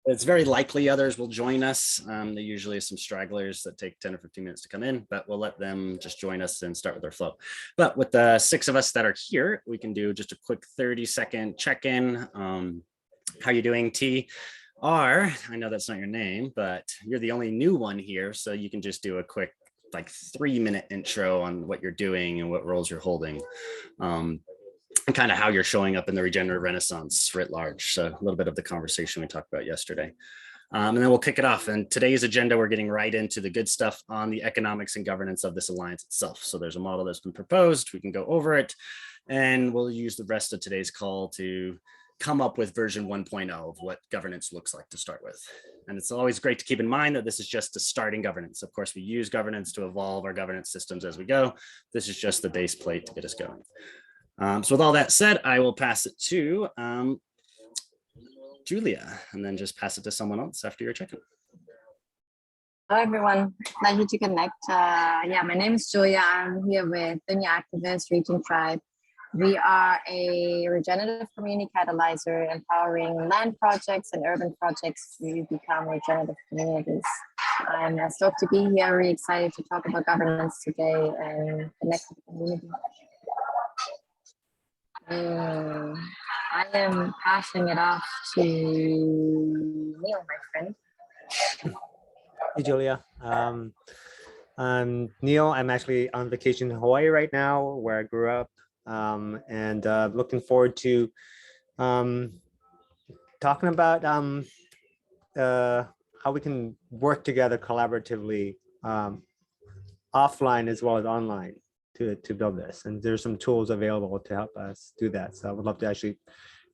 It's very likely others will join us. There usually is some stragglers that take 10 or 15 minutes to come in, but we'll let them just join us and start with our flow. But with the 6 of us that are here, we can do just a quick 30-second check-in. How you doing, T? R, I know that's not your name, but you're the only new one here, so you can just do a quick like 3-minute intro on what you're doing and what roles you're holding. And kind of how you're showing up in the regenerative renaissance writ large. So a little bit of the conversation we talked about yesterday. And then we'll kick it off. And today's agenda, we're getting right into the good stuff on the economics and governance of this alliance itself. So there's a model that's been proposed. We can go over it. And we'll use the rest of today's call to come up with version 1.0 of what governance looks like to start with. And it's always great to keep in mind that this is just a starting governance. Of course, we use governance to evolve our governance systems as we go. This is just the base plate to get us going. So with all that said, I will pass it to Julia, and then just pass it to someone else after your check-in. Hello, everyone. Pleasure to connect. Yeah, my name is Julia. I'm here with Dunya Activist, Regen Tribe. We are a regenerative community catalyzer, empowering land projects and urban projects to become regenerative communities. I'm stoked to be here, really excited to talk about governance today and connect with the community. I am passing it off to Neil, my friend. Hey, Julia. I'm Neil. I'm actually on vacation in Hawaii right now, where I grew up, and looking forward to talking about how we can work together collaboratively, offline as well as online, to build this. And there's some tools available to help us do that. So I would love to actually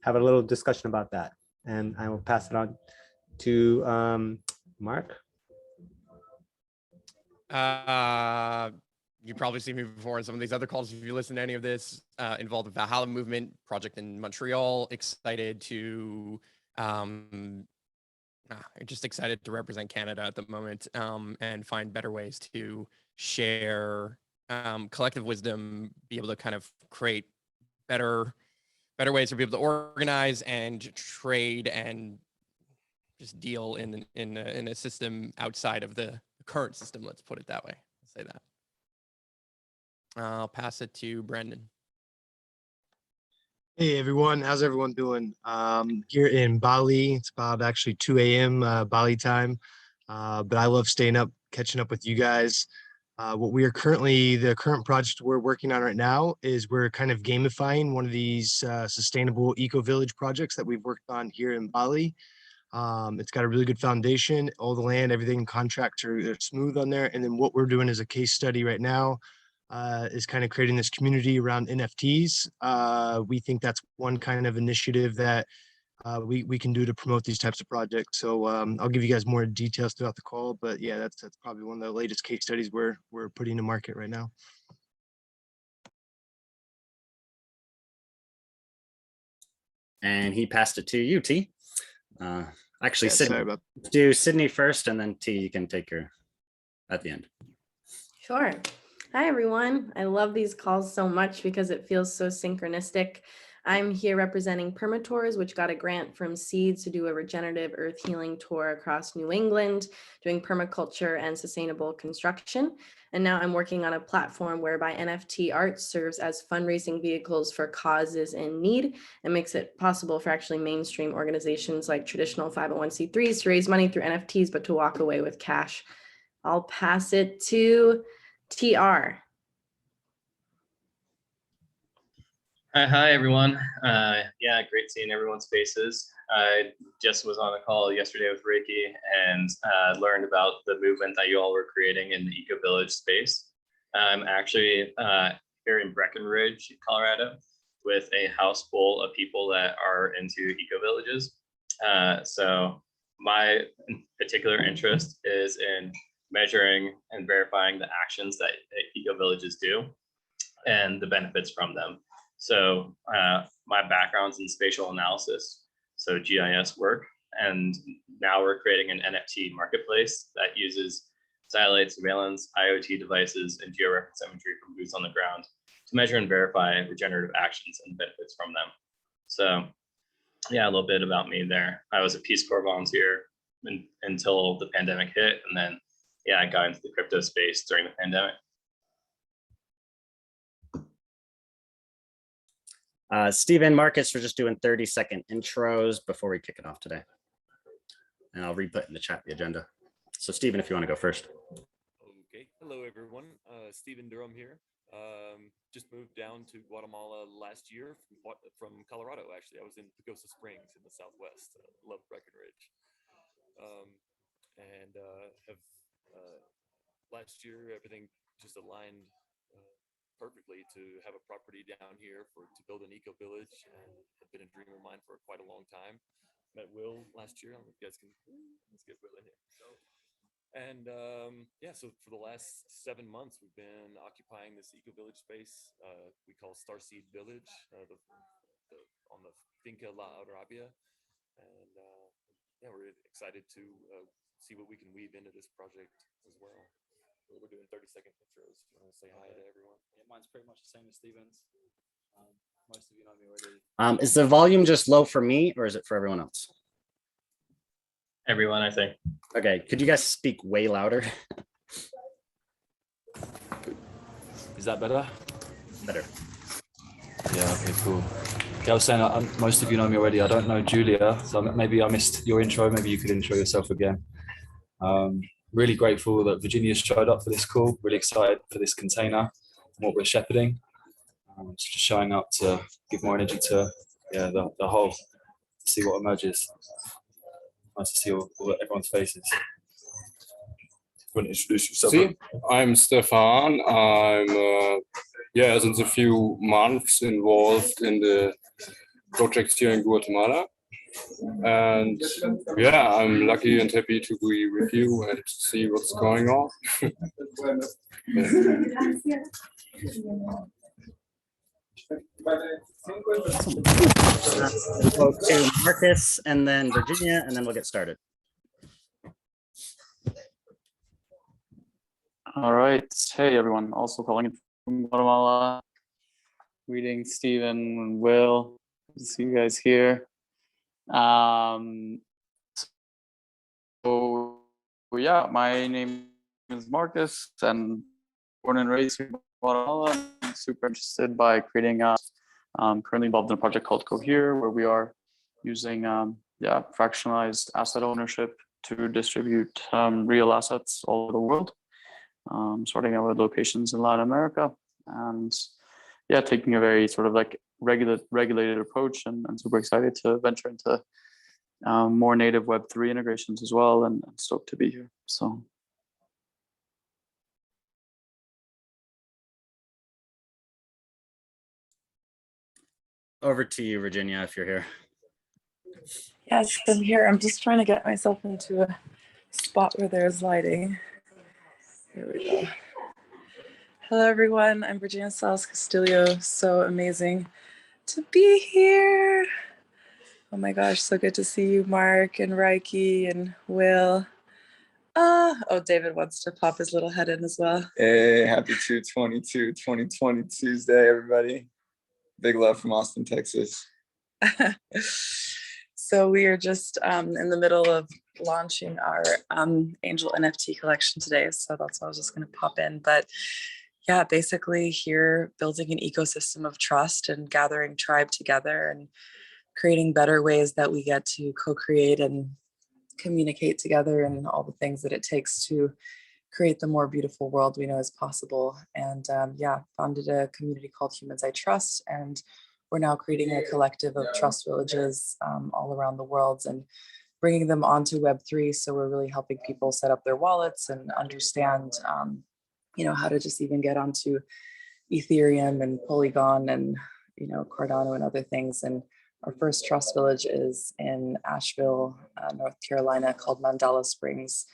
have a little discussion about that. And I will pass it on to Marc. You probably see me before in some of these other calls. If you listen to any of this, involved with the Valhalla movement project in Montreal, excited to, just excited to represent Canada at the moment, and find better ways to share collective wisdom, be able to kind of create better ways for people to organize and trade and just deal in a system outside of the current system. Let's put it that way. I'll say that. I'll pass it to Brendan. Hey everyone, how's everyone doing? Here in Bali, it's about actually 2 a.m. Bali time, but I love staying up, catching up with you guys. What we are the current project we're working on right now is we're kind of gamifying one of these sustainable eco-village projects that we've worked on here in Bali. It's got a really good foundation, all the land, everything, contracts are smooth on there. And then what we're doing as a case study right now is kind of creating this community around NFTs. We think that's one kind of initiative that we can do to promote these types of projects. So I'll give you guys more details throughout the call, but yeah, that's probably one of the latest case studies we're putting to market right now. And he passed it to you, T. Actually, Yeah, Sydney, do Sydney first, and then T, you can take her at the end. Sure. Hi, everyone. I love these calls so much because it feels so synchronistic. I'm here representing Permatours, which got a grant from Seeds to do a regenerative earth healing tour across New England, doing permaculture and sustainable construction. And now I'm working on a platform whereby NFT art serves as fundraising vehicles for causes in need and makes it possible for actually mainstream organizations like traditional 501c3s to raise money through NFTs, but to walk away with cash. I'll pass it to TR. Hi, everyone. Yeah, great seeing everyone's faces. I just was on a call yesterday with Rieki and learned about the movement that you all were creating in the eco-village space. I'm actually here in Breckenridge, Colorado, with a house full of people that are into eco-villages. So my particular interest is in measuring and verifying the actions that eco-villages do and the benefits from them. So my background's in spatial analysis, so GIS work, and now we're creating an NFT marketplace that uses satellite surveillance, IoT devices, and georeference imagery from boots on the ground to measure and verify regenerative actions and benefits from them. So yeah, a little bit about me there. I was a Peace Corps volunteer until the pandemic hit, and then yeah, I got into the crypto space during the pandemic. Stephen, Marcus, we're just doing 30-second intros before we kick it off today. And I'll re-put in the chat the agenda. So Stephen, if you want to go first. Okay, hello everyone. Stephen Durham here. Just moved down to Guatemala last year from Colorado, actually. I was in Pagosa Springs in the Southwest. Love Breckenridge. Have last year, everything just aligned perfectly to have a property down here to build an eco village, and had been a dream of mine for quite a long time. Met Will last year. I don't know if you guys can, let's get Will in here. And yeah, so for the last 7 months, we've been occupying this eco village space we call Starseed Village on the Finca La Arabia. And yeah, we're excited to see what we can weave into this project as well. We're doing 30-second intros. You want to say hi to everyone? Yeah, mine's pretty much the same as Steven's. Most of you know me already. Is the volume just low for me, or is it for everyone else? Everyone, I think. Okay, could you guys speak way louder? Is that better? Better. Yeah, okay, cool. Okay, I was saying most of you know me already. I don't know Julia, so maybe I missed your intro. Maybe you could intro yourself again. Really grateful that Virginia showed up for this call. Really excited for this container and what we're shepherding. Just showing up to give more energy to the whole, to see what emerges. Nice to see all everyone's faces. Want to introduce yourself? See, I'm Stefan. I'm since a few months involved in the projects here in Guatemala. And yeah, I'm lucky and happy to be with you and see what's going on. We'll go to Marcus and then Virginia, and then we'll get started. All right. Hey, everyone. Also calling in from Guatemala. Greetings, Stephen and Will. Good to see you guys here. So yeah, my name is Marcus, and born and raised in Guatemala. I'm super interested by creating currently involved in a project called Cohere, where we are using fractionalized asset ownership to distribute real assets all over the world, starting out with locations in Latin America, and yeah, taking a very sort of like regulated approach, and super excited to venture into more native Web3 integrations as well, and stoked to be here. So. Over to you, Virginia, if you're here. Yes, I'm here. I'm just trying to get myself into a spot where there's lighting. Here we go. Hello, everyone. I'm Virginia Salas Castillo. So amazing to be here. Oh my gosh, so good to see you, Marc and Rieki and Will. Oh, David wants to pop his little head in as well. Hey, happy 2020 Tuesday, everybody. Big love from Austin, Texas. So we are just in the middle of launching our Angel NFT collection today. So that's why I was just going to pop in. But yeah, basically here building an ecosystem of trust and gathering tribe together and creating better ways that we get to co-create and communicate together, and all the things that it takes to create the more beautiful world we know is possible. And founded a community called Humans I Trust, and we're now creating a collective of trust villages all around the world and bringing them onto Web3. So we're really helping people set up their wallets and understand, how to just even get onto Ethereum and Polygon and, Cardano and other things. And our first trust village is in Asheville, North Carolina, called Mandala Springs.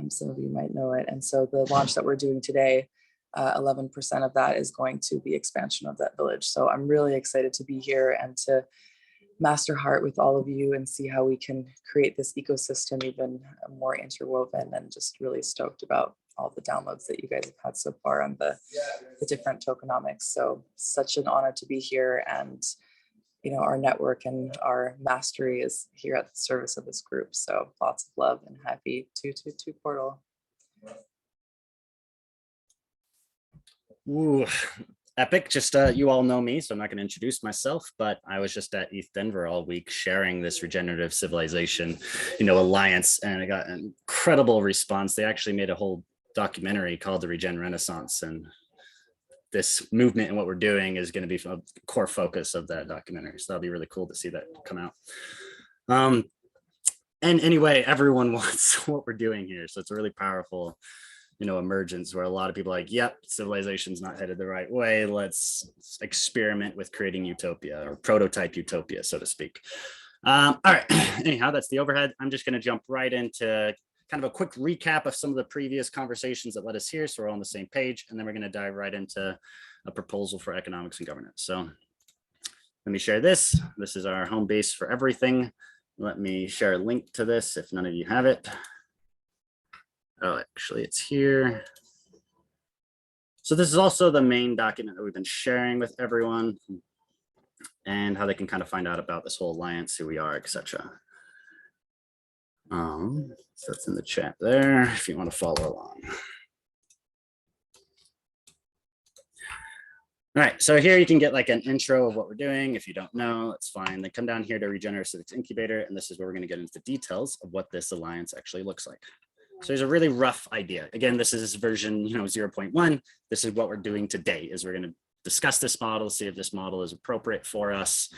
Some of you might know it. And so the launch that we're doing today, 11% of that is going to be expansion of that village. So I'm really excited to be here and to master heart with all of you and see how we can create this ecosystem even more interwoven, and just really stoked about all the downloads that you guys have had so far on the different tokenomics. So such an honor to be here, and our network and our mastery is here at the service of this group. So lots of love and happy 222 portal. Ooh, epic. Just you all know me, so I'm not going to introduce myself, but I was just at ETH Denver all week sharing this Regenerative Civilization, alliance, and I got an incredible response. They actually made a whole documentary called the Regen Renaissance, and this movement and what we're doing is going to be a core focus of that documentary. So that'll be really cool to see that come out. And anyway, everyone wants what we're doing here. So it's a really powerful, emergence where a lot of people are like, yep, civilization's not headed the right way. Let's experiment with creating utopia or prototype utopia, so to speak. All right, anyhow, that's the overhead. I'm just going to jump right into kind of a quick recap of some of the previous conversations that led us here, so we're all on the same page, and then we're going to dive right into a proposal for economics and governance. So let me share this. This is our home base for everything. Let me share a link to this if none of you have it. Oh, actually, it's here. So this is also the main document that we've been sharing with everyone and how they can kind of find out about this whole alliance, who we are, etc. So that's in the chat there if you want to follow along. All right, so here you can get like an intro of what we're doing. If you don't know, that's fine. Then come down here to Regenerative Civics Incubator, and this is where we're going to get into the details of what this alliance actually looks like. So there's a really rough idea. Again, this is version 0.1. This is what we're doing today, is we're going to discuss this model, see if this model is appropriate for us,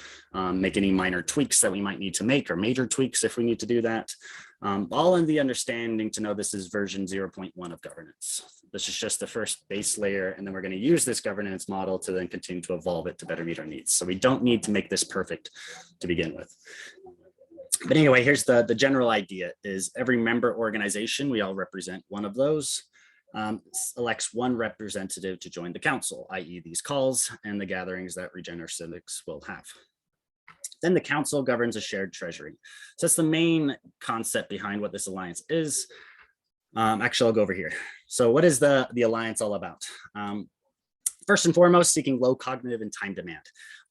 make any minor tweaks that we might need to make, or major tweaks if we need to do that. All in the understanding to know this is version 0.1 of governance. This is just the first base layer, and then we're going to use this governance model to then continue to evolve it to better meet our needs. So we don't need to make this perfect to begin with. But anyway, here's the general idea is every member organization, we all represent one of those, elects one representative to join the council, i.e. these calls and the gatherings that Regenerative Civics will have. Then the council governs a shared treasury. So that's the main concept behind what this alliance is. Actually, I'll go over here. So what is the alliance all about? First and foremost, seeking low cognitive and time demand.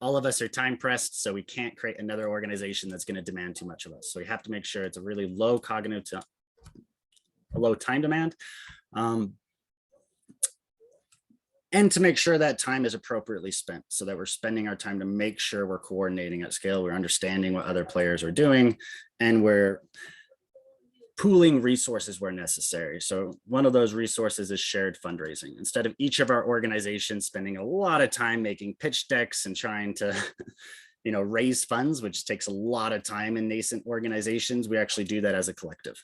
All of us are time pressed, so we can't create another organization that's going to demand too much of us. So we have to make sure it's a really low cognitive to a low time demand. And to make sure that time is appropriately spent, so that we're spending our time to make sure we're coordinating at scale, we're understanding what other players are doing, and we're pooling resources where necessary. So one of those resources is shared fundraising. Instead of each of our organizations spending a lot of time making pitch decks and trying to raise funds, which takes a lot of time in nascent organizations, we actually do that as a collective.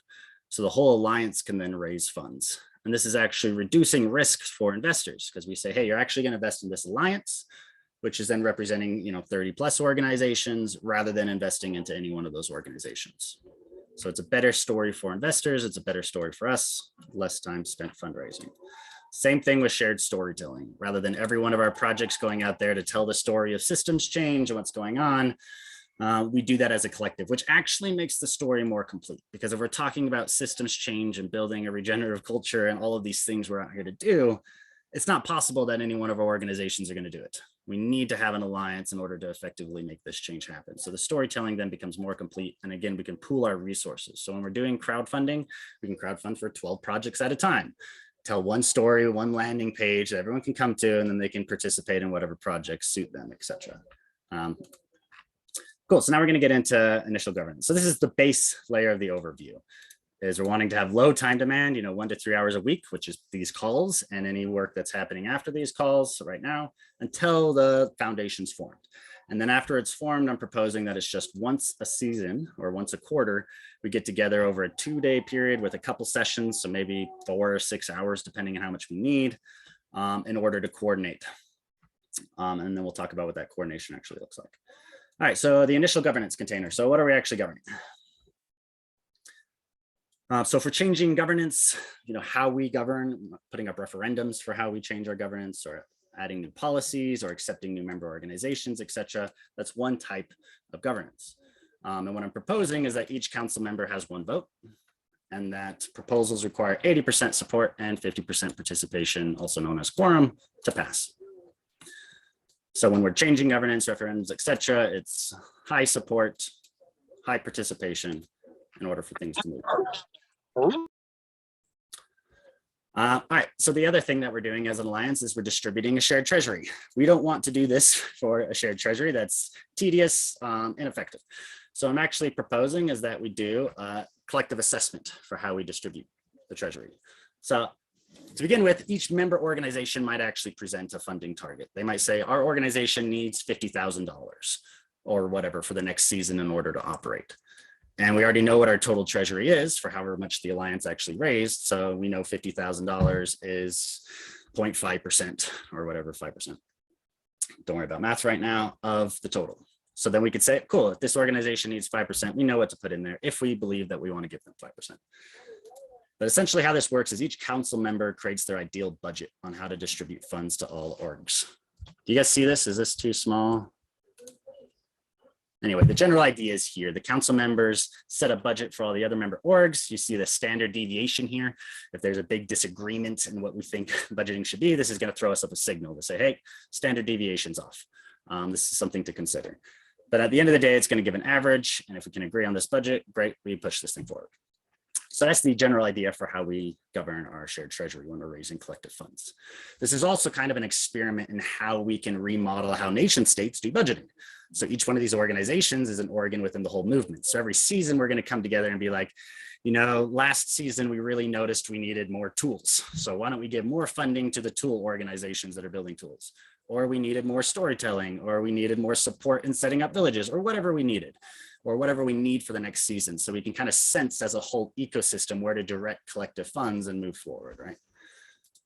So the whole alliance can then raise funds. And this is actually reducing risks for investors, because we say, hey, you're actually going to invest in this alliance, which is then representing 30 plus organizations, rather than investing into any one of those organizations. So it's a better story for investors. It's a better story for us, less time spent fundraising. Same thing with shared storytelling. Rather than every one of our projects going out there to tell the story of systems change and what's going on, we do that as a collective, which actually makes the story more complete. Because if we're talking about systems change and building a regenerative culture and all of these things we're out here to do, it's not possible that any one of our organizations are going to do it. We need to have an alliance in order to effectively make this change happen. So the storytelling then becomes more complete. And again, we can pool our resources. So when we're doing crowdfunding, we can crowdfund for 12 projects at a time. Tell one story, one landing page that everyone can come to, and then they can participate in whatever projects suit them, etc. Cool, so now we're going to get into initial governance. So this is the base layer of the overview. Is we're wanting to have low time demand, 1 to 3 hours a week, which is these calls and any work that's happening after these calls right now, until the foundation's formed. And then after it's formed, I'm proposing that it's just once a season or once a quarter, we get together over a 2-day period with a couple sessions, so maybe 4 or 6 hours, depending on how much we need, in order to coordinate. And then we'll talk about what that coordination actually looks like. All right, so the initial governance container. So what are we actually governing? So for changing governance, how we govern, putting up referendums for how we change our governance, or adding new policies, or accepting new member organizations, etc. That's one type of governance. And what I'm proposing is that each council member has 1 vote, and that proposals require 80% support and 50% participation, also known as quorum, to pass. So when we're changing governance, referendums, etc., it's high support, high participation in order for things to move. All right, so the other thing that we're doing as an alliance is we're distributing a shared treasury. We don't want to do this for a shared treasury. That's tedious, ineffective. So I'm actually proposing is that we do a collective assessment for how we distribute the treasury. So to begin with, each member organization might actually present a funding target. They might say our organization needs $50,000 or whatever for the next season in order to operate. And we already know what our total treasury is for however much the alliance actually raised. So we know $50,000 is 0.5% or whatever, 5%. Don't worry about math right now of the total. So then we could say, cool, if this organization needs 5%, we know what to put in there if we believe that we want to give them 5%. But essentially how this works is each council member creates their ideal budget on how to distribute funds to all orgs. Do you guys see this? Is this too small? Anyway, the general idea is here. The council members set a budget for all the other member orgs. You see the standard deviation here. If there's a big disagreement in what we think budgeting should be, this is going to throw us up a signal to say, hey, standard deviation's off. This is something to consider. But at the end of the day, it's going to give an average. And if we can agree on this budget, great, we push this thing forward. So that's the general idea for how we govern our shared treasury when we're raising collective funds. This is also kind of an experiment in how we can remodel how nation states do budgeting. So each one of these organizations is an organ within the whole movement. So every season we're going to come together and be like, you know, last season we really noticed we needed more tools. So why don't we give more funding to the tool organizations that are building tools? Or we needed more storytelling, or we needed more support in setting up villages, or whatever we needed, or whatever we need for the next season. So we can kind of sense as a whole ecosystem where to direct collective funds and move forward, right?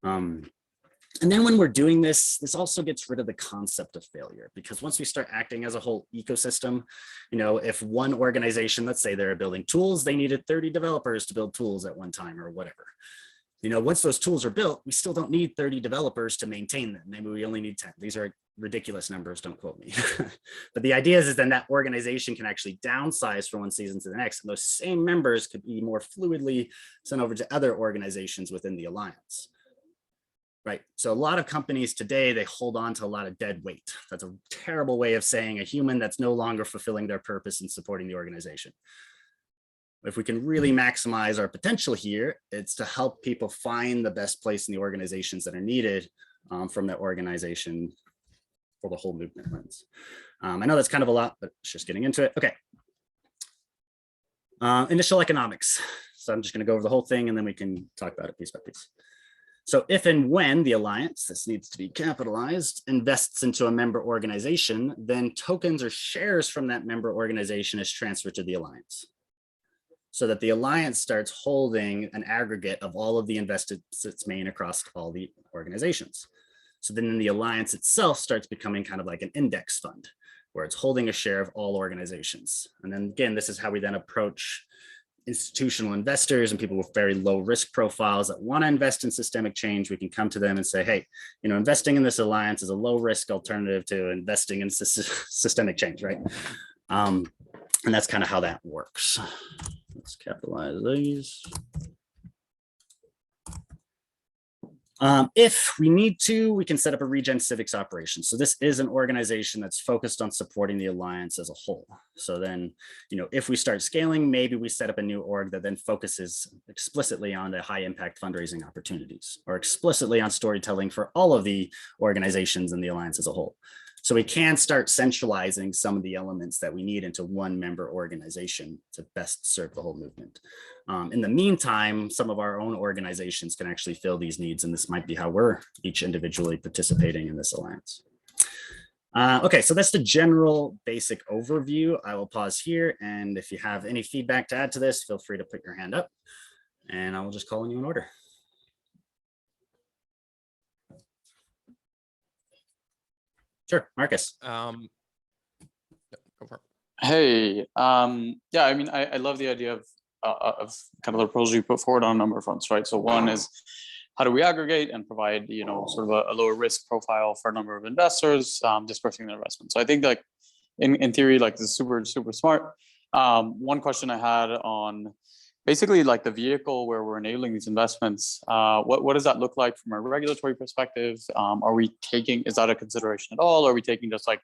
And then when we're doing this, this also gets rid of the concept of failure, because once we start acting as a whole ecosystem, you know, if one organization, let's say they're building tools, they needed 30 developers to build tools at one time or whatever. You know, once those tools are built, we still don't need 30 developers to maintain them. Maybe we only need 10. These are ridiculous numbers, don't quote me. But the idea is then that organization can actually downsize from one season to the next. And those same members could be more fluidly sent over to other organizations within the alliance. Right. So a lot of companies today, they hold on to a lot of dead weight. That's a terrible way of saying a human that's no longer fulfilling their purpose and supporting the organization. If we can really maximize our potential here, it's to help people find the best place in the organizations that are needed from that organization for the whole movement lens. I know that's kind of a lot, but it's just getting into it. Okay. Initial economics. So I'm just going to go over the whole thing and then we can talk about it piece by piece. So if and when the alliance, this needs to be capitalized, invests into a member organization, then tokens or shares from that member organization is transferred to the alliance, so that the alliance starts holding an aggregate of all of the investments it's made across all the organizations. So then the alliance itself starts becoming kind of like an index fund, where it's holding a share of all organizations. And then again, this is how we then approach institutional investors and people with very low risk profiles that want to invest in systemic change. We can come to them and say, hey, you know, investing in this alliance is a low risk alternative to investing in systemic change, right? And that's kind of how that works. Let's capitalize these. If we need to, we can set up a Regen Civics operation. So this is an organization that's focused on supporting the alliance as a whole. So then, you know, if we start scaling, maybe we set up a new org that then focuses explicitly on the high impact fundraising opportunities, or explicitly on storytelling for all of the organizations in the alliance as a whole. So we can start centralizing some of the elements that we need into one member organization to best serve the whole movement. In the meantime, some of our own organizations can actually fill these needs, and this might be how we're each individually participating in this alliance. Okay, so that's the general basic overview. I will pause here, and if you have any feedback to add to this, feel free to put your hand up, and I will just call on you in order. Sure, Marcus. Go for it. Hey, yeah, I mean, I love the idea of kind of the proposal you put forward on a number of fronts, right? So one is, how do we aggregate and provide, you know, sort of a lower risk profile for a number of investors dispersing their investment. So I think like in theory, like this is super, super smart. One question I had on basically like the vehicle where we're enabling these investments, what does that look like from a regulatory perspective? Are we taking, is that a consideration at all? Are we taking just like,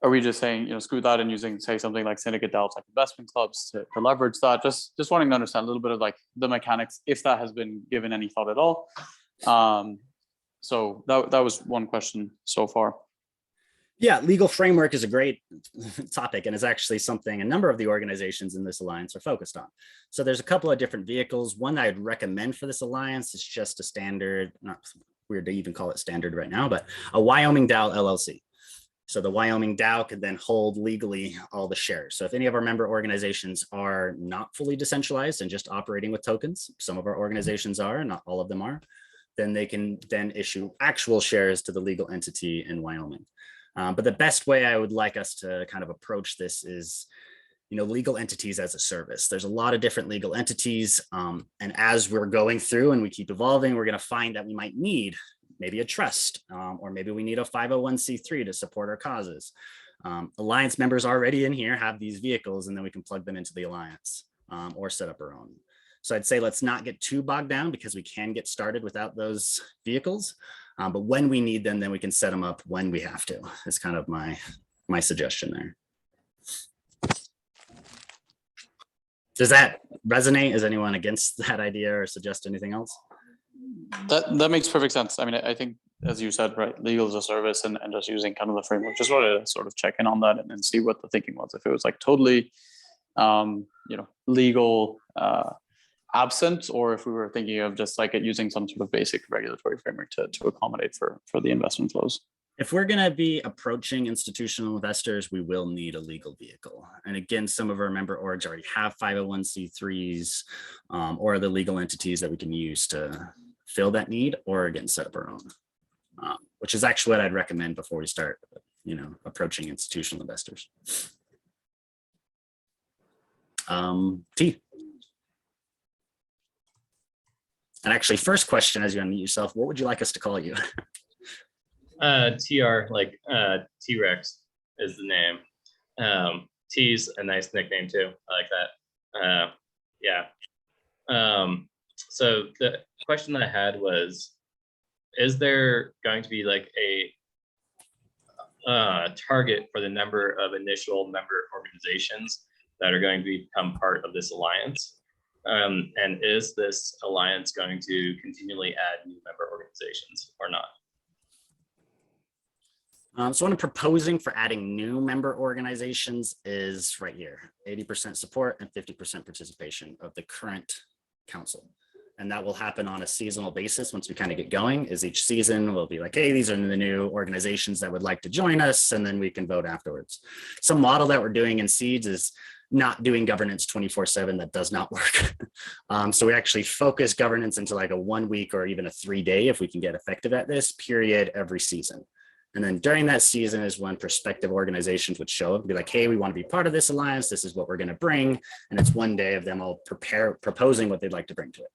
are we just saying, you know, screw that and using, say, something like syndicate DAOs, like investment clubs to leverage that? Just wanting to understand a little bit of like the mechanics, if that has been given any thought at all. So that was one question so far. Yeah, legal framework is a great topic and is actually something a number of the organizations in this alliance are focused on. So there's a couple of different vehicles. One I'd recommend for this alliance is just a standard, not weird to even call it standard right now, but a Wyoming DAO LLC. So the Wyoming DAO could then hold legally all the shares. So if any of our member organizations are not fully decentralized and just operating with tokens, some of our organizations are, not all of them are, then they can then issue actual shares to the legal entity in Wyoming. But the best way I would like us to kind of approach this is, you know, legal entities as a service. There's a lot of different legal entities. And as we're going through and we keep evolving, we're going to find that we might need maybe a trust, or maybe we need a 501c3 to support our causes. Alliance members already in here have these vehicles, and then we can plug them into the alliance or set up our own. So I'd say let's not get too bogged down because we can get started without those vehicles. But when we need them, then we can set them up when we have to. It's kind of my suggestion there. Does that resonate? Is anyone against that idea or suggest anything else? That makes perfect sense. I mean, I think, as you said, right, legal as a service and just using kind of the framework. Just wanted to sort of check in on that and see what the thinking was. If it was like totally, you know, legal absent, or if we were thinking of just like using some sort of basic regulatory framework to accommodate for the investment flows. If we're going to be approaching institutional investors, we will need a legal vehicle. And again, some of our member orgs already have 501c3s or the legal entities that we can use to fill that need, or again, set up our own, which is actually what I'd recommend before we start, you know, approaching institutional investors. T. And actually, first question, as you unmute yourself, what would you like us to call you? TR, like T-Rex is the name. T's a nice nickname too. I like that. Yeah. So the question that I had was, is there going to be like a target for the number of initial member organizations that are going to become part of this alliance? And is this alliance going to continually add new member organizations or not? So what I'm proposing for adding new member organizations is right here, 80% support and 50% participation of the current council. And that will happen on a seasonal basis once we kind of get going. Is each season we'll be like, hey, these are the new organizations that would like to join us, and then we can vote afterwards. Some model that we're doing in Seeds is not doing governance 24/7. That does not work. So we actually focus governance into like a 1 week or even a 3-day, if we can get effective at this, period, every season. And then during that season is when prospective organizations would show up and be like, hey, we want to be part of this alliance. This is what we're going to bring. And it's 1 day of them all proposing what they'd like to bring to it.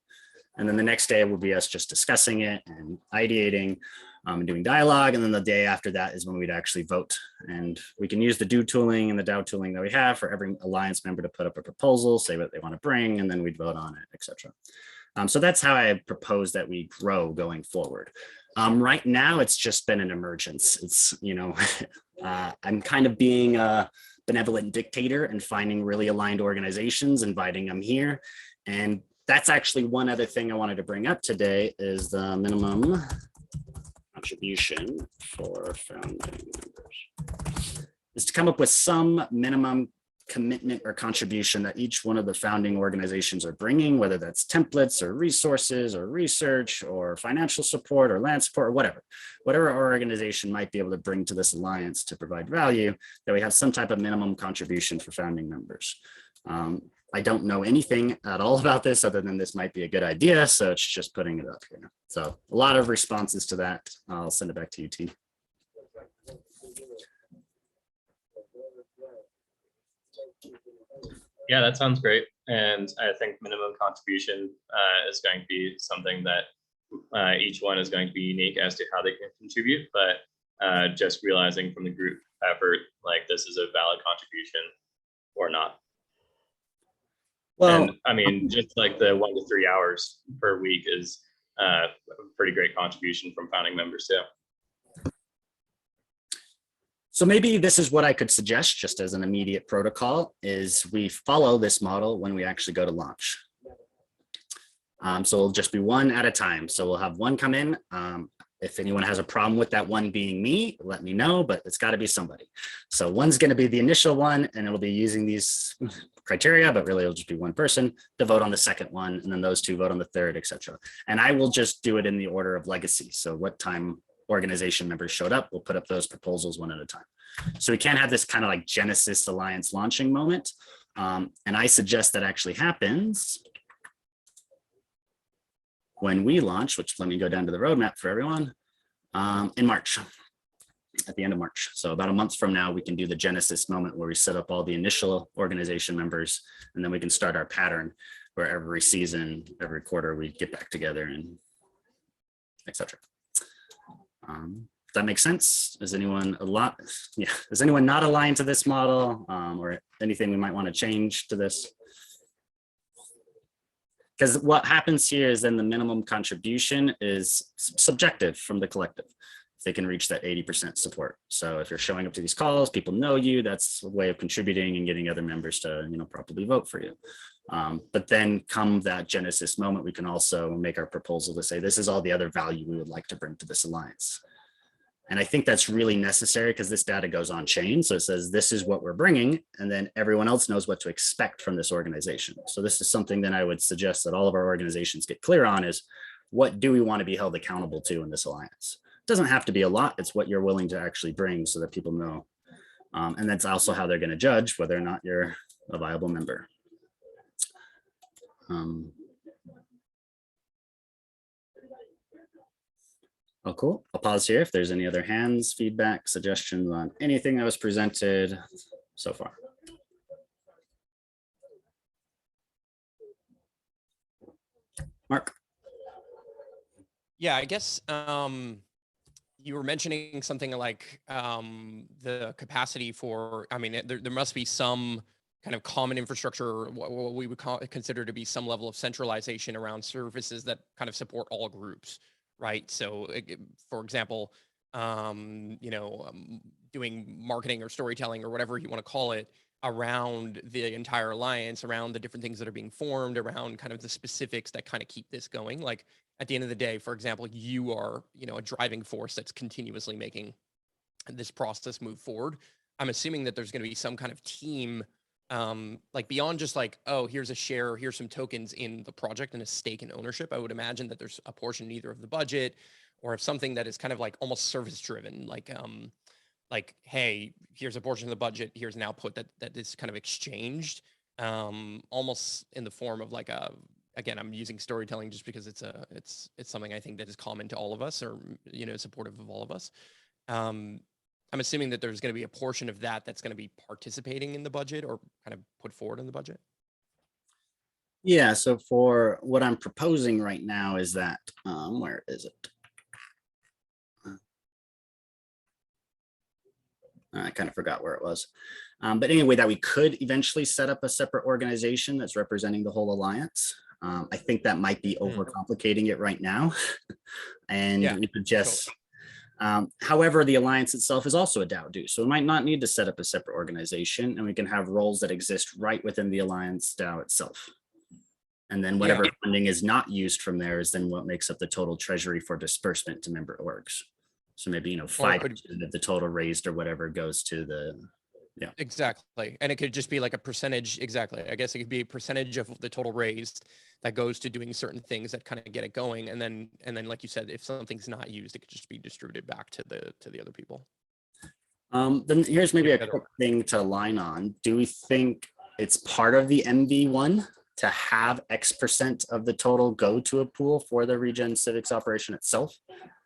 And then the next day will be us just discussing it and ideating and doing dialogue. And then the day after that is when we'd actually vote. And we can use the do tooling and the DAO tooling that we have for every alliance member to put up a proposal, say what they want to bring, and then we'd vote on it, etc. So that's how I propose that we grow going forward. Right now, it's just been an emergence. It's, you know, I'm kind of being a benevolent dictator and finding really aligned organizations, inviting them here. And that's actually one other thing I wanted to bring up today is the minimum contribution for founding members. Is to come up with some minimum commitment or contribution that each one of the founding organizations are bringing, whether that's templates or resources or research or financial support or land support or whatever our organization might be able to bring to this alliance to provide value, that we have some type of minimum contribution for founding members. I don't know anything at all about this other than this might be a good idea. So it's just putting it up here. So a lot of responses to that. I'll send it back to you, T. Yeah, that sounds great. And I think minimum contribution is going to be something that each one is going to be unique as to how they can contribute, but just realizing from the group effort, like this is a valid contribution or not. Well, And I mean, just like the 1 to 3 hours per week is a pretty great contribution from founding members too. so maybe this is what I could suggest just as an immediate protocol is we follow this model when we actually go to launch. So it'll just be one at a time. So we'll have one come in. If anyone has a problem with that one being me, let me know, but it's got to be somebody. So one's going to be the initial one, and it'll be using these criteria, but really it'll just be one person to vote on the second one, and then those two vote on the third, etc. And I will just do it in the order of legacy. So what time organization members showed up, we'll put up those proposals one at a time. So we can't have this kind of like Genesis Alliance launching moment. And I suggest that actually happens when we launch, which let me go down to the roadmap for everyone, in March, at the end of March. So about a month from now, we can do the Genesis moment where we set up all the initial organization members, and then we can start our pattern where every season, every quarter, we get back together and etc. Does that make sense? Is anyone is anyone not aligned to this model, or anything we might want to change to this? Because what happens here is then the minimum contribution is subjective from the collective. If they can reach that 80% support. So if you're showing up to these calls, people know you, that's a way of contributing and getting other members to, properly vote for you. But then come that Genesis moment, we can also make our proposal to say, this is all the other value we would like to bring to this alliance. And I think that's really necessary because this data goes on chain. So it says, this is what we're bringing, and then everyone else knows what to expect from this organization. So this is something that I would suggest that all of our organizations get clear on is, what do we want to be held accountable to in this alliance? It doesn't have to be a lot. It's what you're willing to actually bring so that people know. And that's also how they're going to judge whether or not you're a viable member. Oh, cool. I'll pause here if there's any other hands, feedback, suggestions on anything that was presented so far. Mark. Yeah, I guess you were mentioning something like the capacity for, I mean, there must be some kind of common infrastructure, what we would consider to be some level of centralization around services that kind of support all groups, right? So for example, doing marketing or storytelling or whatever you want to call it around the entire alliance, around the different things that are being formed, around kind of the specifics that kind of keep this going. Like at the end of the day, for example, you are, a driving force that's continuously making this process move forward. I'm assuming that there's going to be some kind of team, like beyond just like, oh, here's a share, here's some tokens in the project and a stake in ownership. I would imagine that there's a portion either of the budget or of something that is kind of like almost service driven, like, hey, here's a portion of the budget, here's an output that is kind of exchanged, almost in the form of like again, I'm using storytelling just because it's something I think that is common to all of us, or, supportive of all of us. I'm assuming that there's going to be a portion of that that's going to be participating in the budget or kind of put forward in the budget. Yeah, so for what I'm proposing right now is that, where is it? I kind of forgot where it was. But anyway, that we could eventually set up a separate organization that's representing the whole alliance. I think that might be overcomplicating it right now. And we could just, however, the alliance itself is also a DAO do. So we might not need to set up a separate organization, and we can have roles that exist right within the alliance DAO itself. And then whatever funding is not used from there is then what makes up the total treasury for disbursement to member orgs. So maybe, 5% of the total raised or whatever goes to the, Exactly. And it could just be like a percentage. Exactly. I guess it could be a percentage of the total raised that goes to doing certain things that kind of get it going. And then like you said, if something's not used, it could just be distributed back to the other people. Then here's maybe a quick thing to align on. Do we think it's part of the MV1 to have X% of the total go to a pool for the Regen Civics operation itself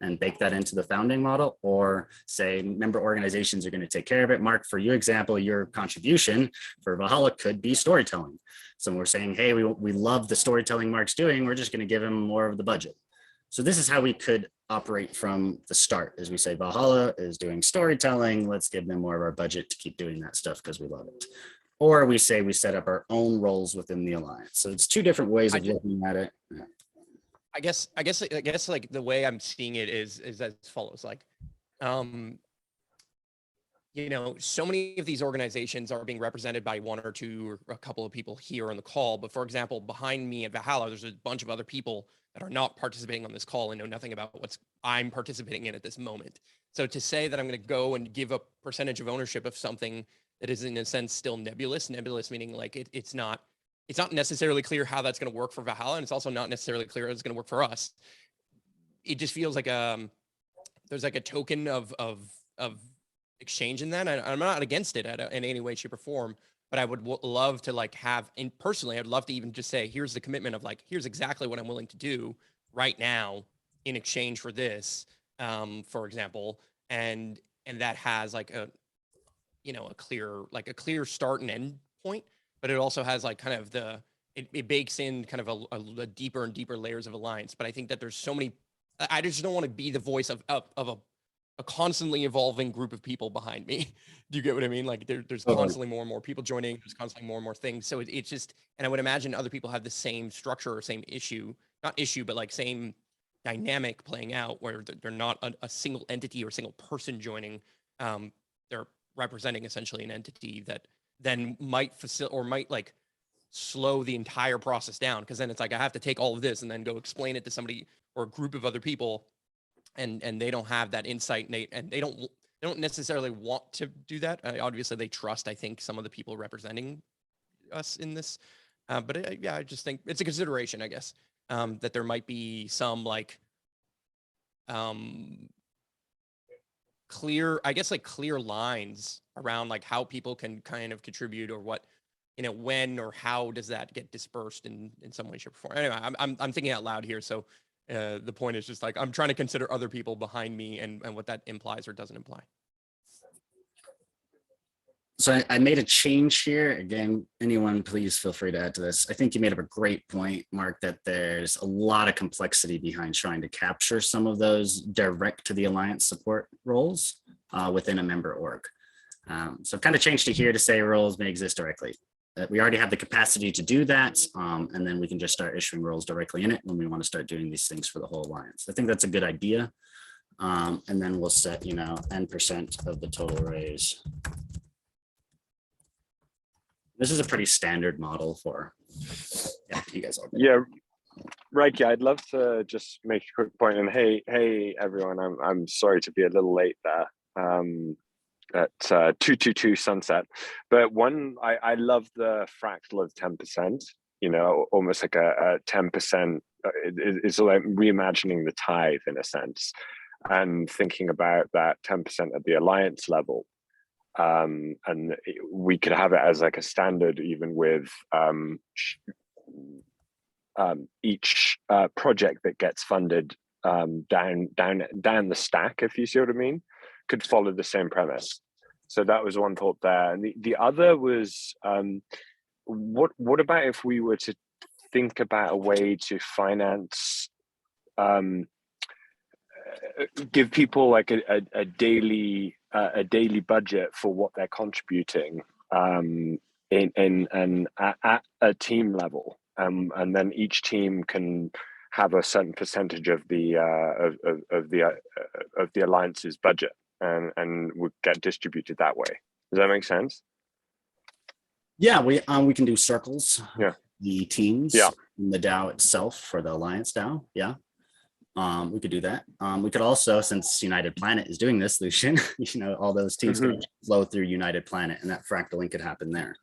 and bake that into the founding model, or say member organizations are going to take care of it? Mark, for your example, your contribution for Valhalla could be storytelling. So we're saying, hey, we love the storytelling Mark's doing. We're just going to give him more of the budget. So this is how we could operate from the start, as we say, Valhalla is doing storytelling. Let's give them more of our budget to keep doing that stuff because we love it. or we say we set up our own roles within the alliance. So it's two different ways of looking at it. Yeah. I guess like the way I'm seeing it is as follows. Like, you know, so many of these organizations are being represented by one or two or a couple of people here on the call. But for example, behind me at Valhalla, there's a bunch of other people that are not participating on this call and know nothing about what I'm participating in at this moment. So to say that I'm going to go and give a percentage of ownership of something that is in a sense still nebulous meaning like it's not necessarily clear how that's going to work for Valhalla, and it's also not necessarily clear how it's going to work for us. It just feels like there's like a token of exchange in that. I'm not against it in any way, shape, or form, but I would love to like have, and personally, I'd love to even just say, here's the commitment of like, here's exactly what I'm willing to do right now in exchange for this, for example, and that has like a, you know, a clear start and end point, but it also has like kind of it bakes in kind of a deeper and deeper layers of alliance. But I think that there's so many, I just don't want to be the voice of a constantly evolving group of people behind me. Do you get what I mean? Like there's constantly more and more people joining. There's constantly more and more things. So it's just, and I would imagine other people have the same structure or same issue, not issue, but like same dynamic playing out where they're not a single entity or single person joining. They're representing essentially an entity that then might might like slow the entire process down. Cause then it's like, I have to take all of this and then go explain it to somebody or a group of other people. And they don't have that insight, and they don't necessarily want to do that. Obviously, they trust, I think, some of the people representing us in this. But yeah, I just think it's a consideration, I guess, that there might be some like clear lines around like how people can kind of contribute or what, you know, when or how does that get dispersed in some way, shape, or form. Anyway, I'm thinking out loud here, so. The point is just like, I'm trying to consider other people behind me and what that implies or doesn't imply. So I made a change here. Again, anyone, please feel free to add to this. I think you made up a great point, Mark, that there's a lot of complexity behind trying to capture some of those direct to the alliance support roles within a member org. So I've kind of changed it here to say roles may exist directly. We already have the capacity to do that, and then we can just start issuing roles directly in it when we want to start doing these things for the whole alliance. I think that's a good idea. And then we'll set, you know, N% of the total raise. This is a pretty standard model for, yeah, you guys all. Yeah, Rieki, I'd love to just make a quick point. And hey, everyone, I'm sorry to be a little late there. At 222 sunset, but I love the fractal of 10%, you know, almost like a 10%. It's like reimagining the tithe in a sense, and thinking about that 10% at the alliance level. And we could have it as like a standard, even with each project that gets funded down the stack, if you see what I mean, could follow the same premise. So that was one thought there. And the other was, what about if we were to think about a way to finance, give people like a daily budget for what they're contributing at a team level, and then each team can have a certain percentage of the alliance's budget, and would get distributed that way. Does that make sense? Yeah, we can do circles. Yeah. The teams. Yeah. In the DAO itself for the alliance DAO. Yeah. We could do that. We could also, since United Planet is doing this, Lucien, you know, all those teams can flow through United Planet, and that fractaling could happen there.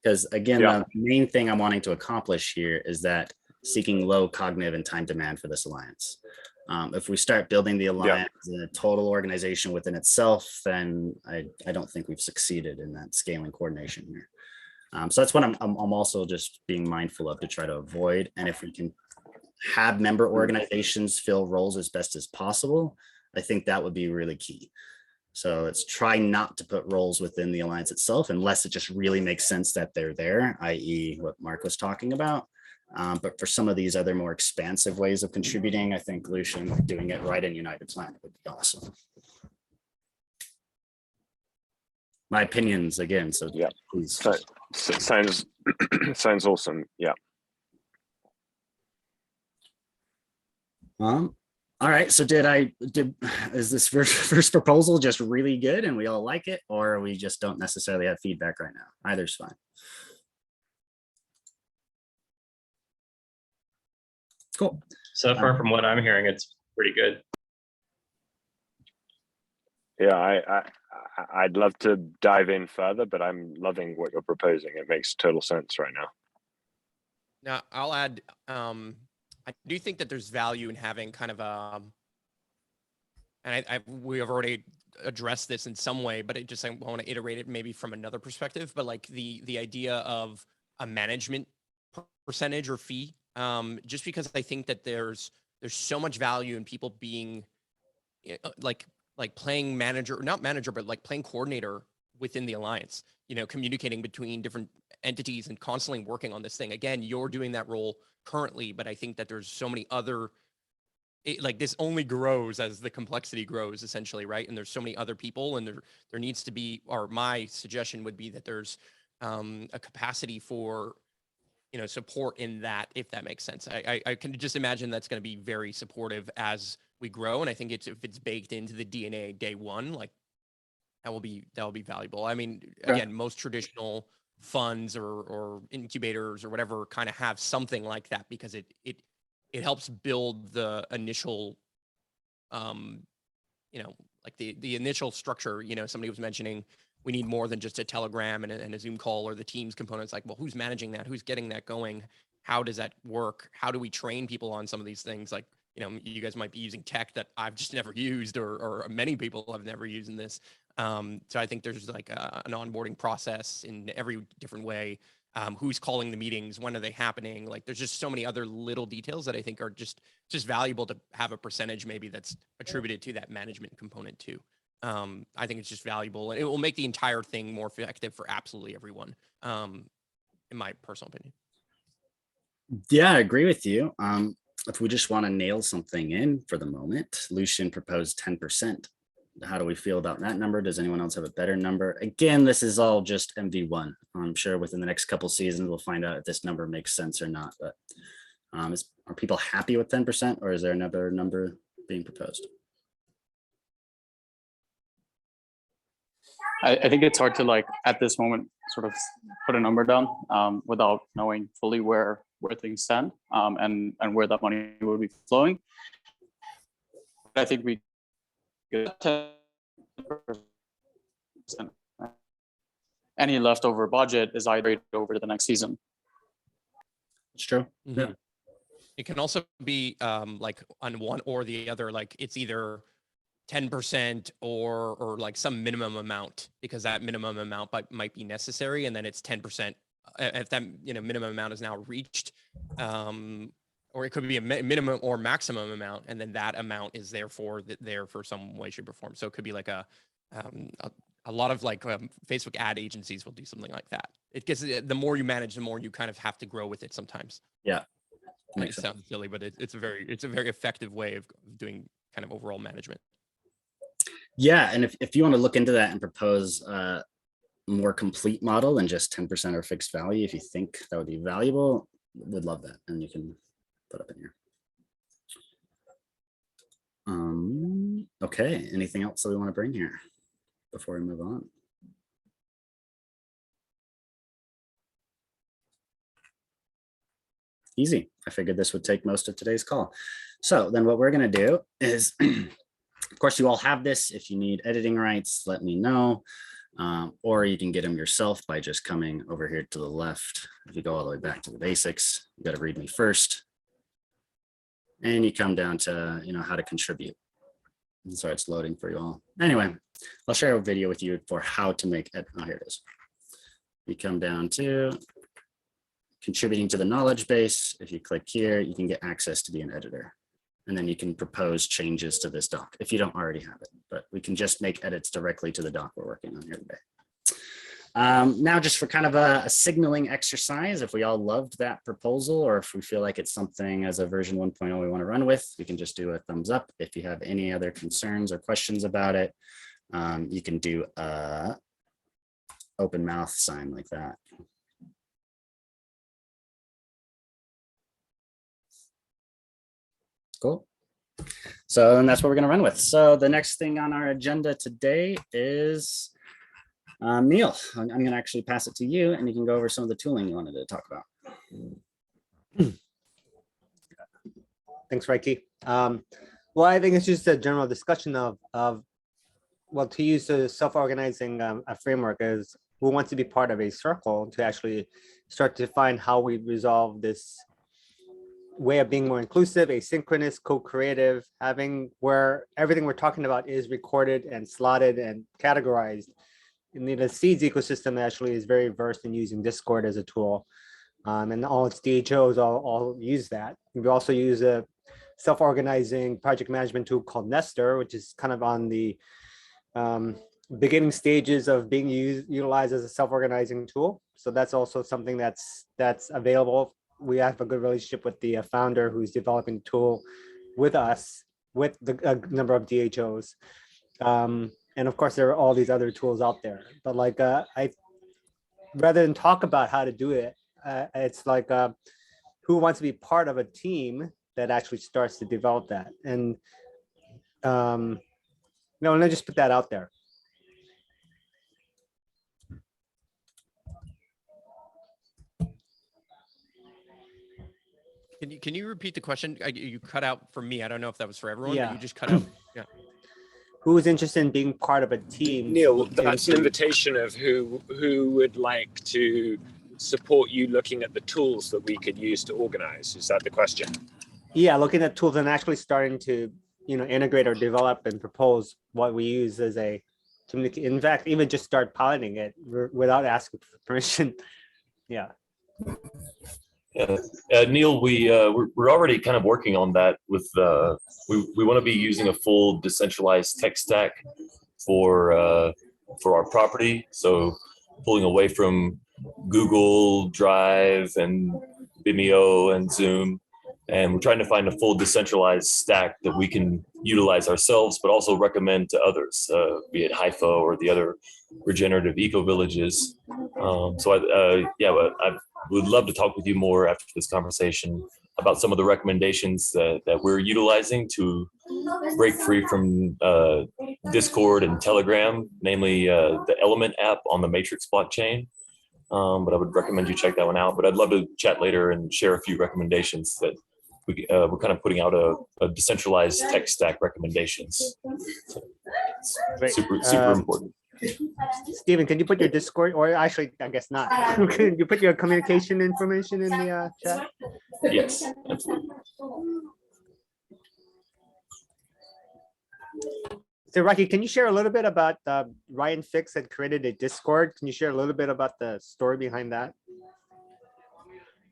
Because again, the main thing I'm wanting to accomplish here is that seeking low cognitive and time demand for this alliance. If we start building the alliance in a total organization within itself, then I don't think we've succeeded in that scaling coordination here. So that's what I'm also just being mindful of to try to avoid. And if we can have member organizations fill roles as best as possible, I think that would be really key. So let's try not to put roles within the alliance itself, unless it just really makes sense that they're there, i.e. what Marc was talking about. But for some of these other more expansive ways of contributing, I think Lucien doing it right in United Planet would be awesome. my opinions again. So yeah, please. sounds sounds awesome. Yeah. All right. So is this first proposal just really good and we all like it, or we just don't necessarily have feedback right now? Either's fine. Cool. So far from what I'm hearing, it's pretty good. Yeah, I'd love to dive in further, but I'm loving what you're proposing. It makes total sense right now. Now, I'll add, I do think that there's value in having kind of a, and we have already addressed this in some way, but I want to iterate it maybe from another perspective, but like the idea of a management percentage or fee, just because I think that there's so much value in people being like playing manager, not manager, but like playing coordinator within the alliance, communicating between different entities and constantly working on this thing. Again, you're doing that role currently, but I think that there's so many other, like this only grows as the complexity grows essentially, right? And there's so many other people, and there needs to be, or my suggestion would be that there's a capacity for, support in that, if that makes sense. I can just imagine that's going to be very supportive as we grow. And I think if it's baked into the DNA day one, like that will be valuable. I mean, again, most traditional funds or incubators or whatever kind of have something like that, because it helps build the initial, like the initial structure. Somebody was mentioning we need more than just a Telegram and a Zoom call or the Teams components. Like, well, who's managing that? Who's getting that going? How does that work? How do we train people on some of these things? Like, you guys might be using tech that I've just never used, or many people have never used in this. So I think there's like an onboarding process in every different way. Who's calling the meetings? When are they happening? Like, there's just so many other little details that I think are just valuable to have a percentage maybe that's attributed to that management component too. I think it's just valuable, and it will make the entire thing more effective for absolutely everyone, in my personal opinion. Yeah, I agree with you. If we just want to nail something in for the moment, Lucien proposed 10%. How do we feel about that number? Does anyone else have a better number? Again, this is all just MV1. I'm sure within the next couple seasons, we'll find out if this number makes sense or not. But are people happy with 10%, or is there another number being proposed? I think it's hard to, like, at this moment, sort of put a number down without knowing fully where things stand and where that money will be flowing. I think we get 10%. Any leftover budget is either over to the next season. It's true. Mm-hmm. Yeah. It can also be like on one or the other, like it's either 10% or like some minimum amount, because that minimum amount might be necessary, and then it's 10% if that minimum amount is now reached, or it could be a minimum or maximum amount, and then that amount is therefore there for some way, shape, or form. So it could be like a lot of like Facebook ad agencies will do something like that. It gets, the more you manage, the more you kind of have to grow with it sometimes. Yeah, it sounds silly, but it's a very effective way of doing kind of overall management. Yeah, and if you want to look into that and propose a more complete model than just 10% or fixed value, if you think that would be valuable, would love that, and you can put up in here. Okay, anything else that we want to bring here before we move on? Easy. I figured this would take most of today's call. So then what we're going to do is, of course, you all have this. If you need editing rights, let me know. Or you can get them yourself by just coming over here to the left. If you go all the way back to the basics, you got to read me first. And you come down to, how to contribute. And sorry, it's loading for you all. Anyway, I'll share a video with you for how to make it. Oh, here it is. You come down to contributing to the knowledge base. If you click here, you can get access to be an editor. And then you can propose changes to this doc if you don't already have it, but we can just make edits directly to the doc we're working on here today. Now, just for kind of a signaling exercise, if we all loved that proposal, or if we feel like it's something as a version 1.0 we want to run with, you can just do a thumbs up. If you have any other concerns or questions about it, you can do a open mouth sign like that. Cool. So then that's what we're going to run with. So the next thing on our agenda today is Neil. I'm going to actually pass it to you, and you can go over some of the tooling you wanted to talk about. Thanks, Rieki. Well, I think it's just a general discussion of well, to use the self-organizing a framework is who wants to be part of a circle to actually start to find how we resolve this way of being more inclusive, asynchronous, co-creative, having where everything we're talking about is recorded and slotted and categorized. And the Seeds ecosystem actually is very versed in using Discord as a tool. And all its DHOs all use that. We also use a self-organizing project management tool called Nestor, which is kind of on the beginning stages of being utilized as a self-organizing tool. So that's also something that's available. We have a good relationship with the founder who's developing the tool with us, with a number of DHOs. And of course, there are all these other tools out there. But like, rather than talk about how to do it, it's like who wants to be part of a team that actually starts to develop that. And let me just put that out there. Can you repeat the question? You cut out for me. I don't know if that was for everyone, Yeah. but you just cut out. Yeah. Who is interested in being part of a team? Neil, that's an invitation of who would like to support you looking at the tools that we could use to organize. Is that the question? Yeah, looking at tools and actually starting to, integrate or develop and propose what we use as a communicate. In fact, even just start piloting it without asking for permission. Yeah. Yeah, Neil, we're already kind of working on that with we want to be using a full decentralized tech stack for our property. So pulling away from Google Drive and Vimeo and Zoom, and we're trying to find a full decentralized stack that we can utilize ourselves, but also recommend to others, be it HIFO or the other regenerative eco-villages. I would love to talk with you more after this conversation about some of the recommendations that we're utilizing to break free from Discord and Telegram, namely the Element app on the Matrix blockchain. But I would recommend you check that one out. But I'd love to chat later and share a few recommendations that we're kind of putting out a decentralized tech stack recommendations. So it's super important. Stephen, can you put your Discord, or actually, I guess not. Can you put your communication information in the chat? Yes, absolutely. So Rieki, can you share a little bit about Ryan Fix had created a Discord? Can you share a little bit about the story behind that?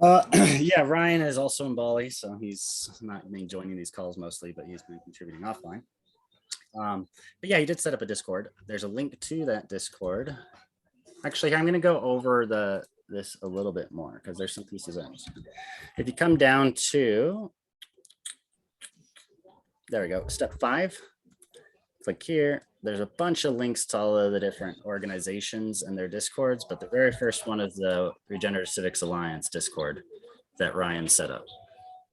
Yeah, Ryan is also in Bali, so he's not been joining these calls mostly, but he's been contributing offline. But yeah, he did set up a Discord. There's a link to that Discord. Actually, I'm going to go over this a little bit more because there's some pieces in it. If you come down to, there we go, step 5. Click here. There's a bunch of links to all of the different organizations and their Discords, but the very first one is the Regenerative Civics Alliance Discord that Ryan set up.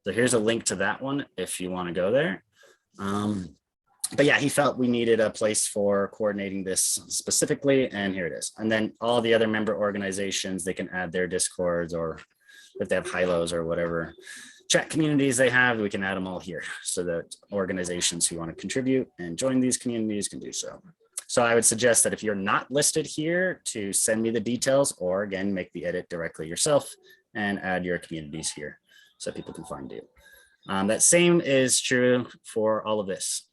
So here's a link to that one if you want to go there. But yeah, he felt we needed a place for coordinating this specifically, and here it is. And then all the other member organizations, they can add their Discords, or if they have Hilos or whatever chat communities they have, we can add them all here so that organizations who want to contribute and join these communities can do so. So I would suggest that if you're not listed here, to send me the details, or again, make the edit directly yourself and add your communities here so people can find you. That same is true for all of this.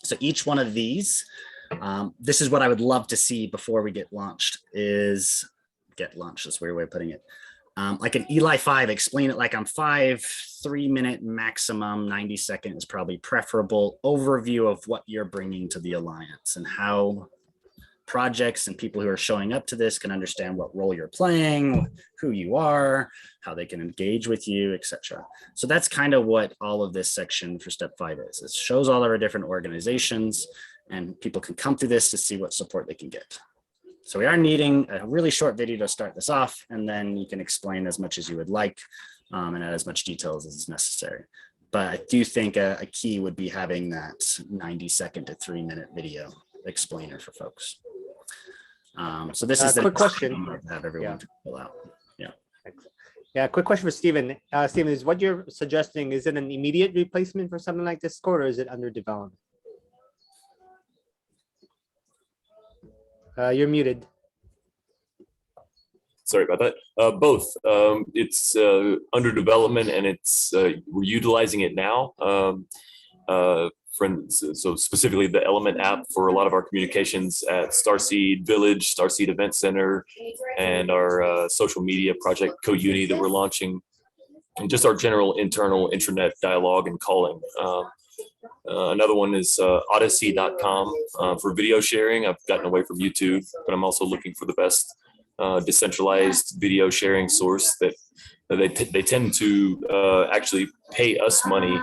So each one of these, this is what I would love to see before we get launched, is that's a weird way of putting it. Like an Eli 5, explain it like I'm 5, 3-minute maximum, 90-second is probably preferable overview of what you're bringing to the Alliance and how projects and people who are showing up to this can understand what role you're playing, who you are, how they can engage with you, etc. So that's kind of what all of this section for step 5 is. It shows all of our different organizations, and people can come through this to see what support they can get. So we are needing a really short video to start this off, and then you can explain as much as you would like and add as much details as is necessary. But I do think a key would be having that 90-second to 3-minute video explainer for folks. So this is the quick question. Have everyone fill out. Yeah. Yeah, quick question for Stephen. Stephen, is what you're suggesting, is it an immediate replacement for something like this score, or is it under development? You're muted. Sorry about that. Both. It's under development, and it's we're utilizing it now. So specifically the Element app for a lot of our communications at Starseed Village, Starseed Event Center, and our social media project CoUni that we're launching, and just our general internal intranet dialogue and calling. Another one is odyssey.com for video sharing. I've gotten away from YouTube, but I'm also looking for the best decentralized video sharing source that they tend to actually pay us money